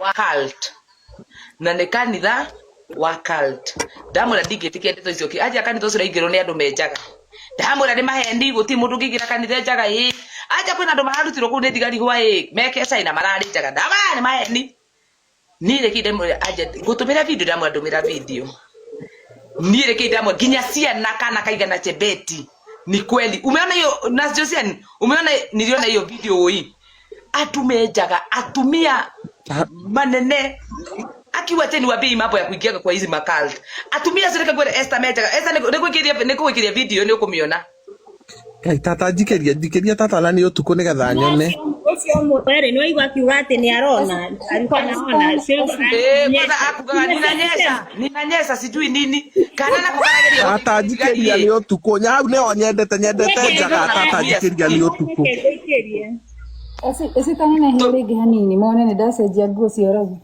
wa cult na nĩ kanitha wa cult ndamwĩra ndingĩtĩkia ndeto icio aja kanitha ũcio ũraingĩrwo nĩ andũ menjaga ndamwĩra nĩ maheni gũtirĩ mũndũ ũngĩingĩra kanitha njaga aja kwĩna andũ mararutirwo kũu nĩ thigari hwa meke China mararĩnjaga ndamwĩra nĩ maheni niĩ reke ndamwĩra aja ngũtũmĩra video ndamwĩra video niĩ reke ndamwĩra nginya ciana kana kaigana Chebeti ni kweli umeona hiyo Nas Josian umeona niliona hiyo video hii atumejaga atumia manene akiwa tena wapi mambo ya kuingia kwa hizi makalt atumia zile kwa Esther mejaga Esther nikuikiria video ni ukumiona kai tata njikeria tata na ni utuko ni gatha nyone ucio mwere ni waigwa kiuga ati ni arona alikuwa anaona kwanza akugaga ninanyesha sijui nini kana na kukarageria tata njikeria ni utuko nyau ne onyendete njaga tata njikeria ni utuko ese tani na hore gihani mone ne dacenjia nguo cioragwo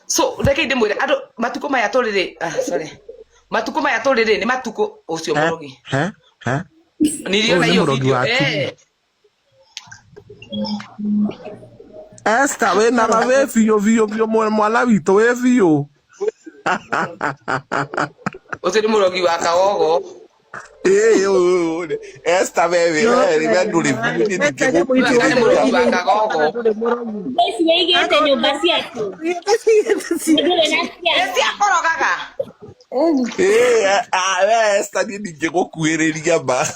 so reke ndimwire andu matuko maya turire matuko maya turire ni matuko ucio murogi niliona hiyo video Esther we na we vio mwana wito we vio ucio ni murogi wa kagogo Esther we nduri ni murogi wa kagogo basi weigete nyumba ciaku esi akorogaga Esther ni ngigukuiriria ba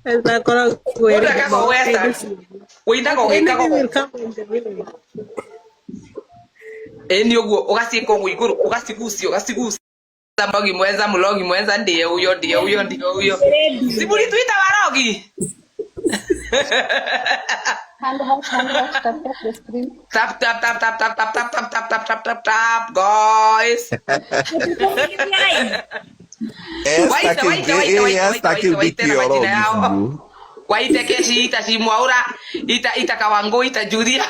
Esa kora kueria uindaga ugikago ni uguo ugacika uguo iguru ugacigucia mulogi mwenza ndiye huyo sibuli tuita warogi tap guys waite keshi ita simwaura ita kawango ita Julia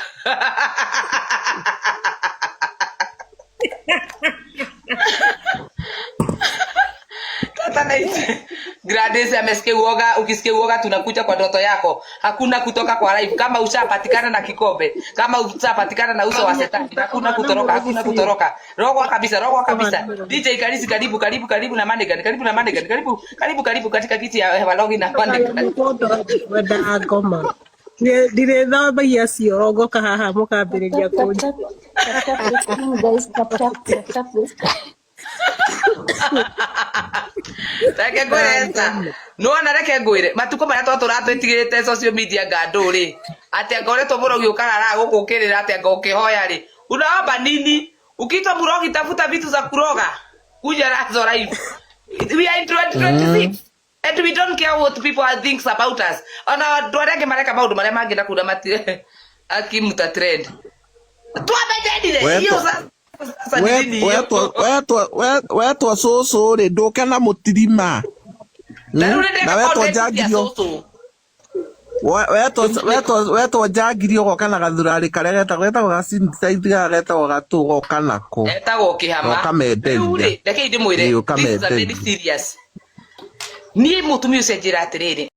tata naite Gladys amesikia uoga ukisikia uoga tunakuja kwa ndoto yako hakuna kutoka kwa live kama ushapatikana na kikombe kama ushapatikana na uso wa shetani hakuna kutoroka roho kabisa DJ Kalisi karibu na Mannegan karibu katika kiti ya Walogi na Mannegan wenda ngoma dire thambagia ciorogo kahaha mukambiriria kunja reke ngwireta nuona reke ngwire matuko mara turatwetigirite social media nganduri ati ngoretwo murogi ukarara gukukirira ati ngokihoya ri unaomba nini ukitwa murogi tafuta vitu za kuroga kuja nazo live we are in 2026 and we don't care what people think about us ona ndwarege mareka maundu maria mangina kuna matire akimuta trend twabejendire hiyo wetwa soso ri nduke na mutirima na wetwa njangirio wetwa njangirio goka na gathurari karia getagwo gacinitithia getagwo gatugo kanako etagwo kihama kamenderia reke ndimwire this is a very serious ni mutumia ucio njira atiriri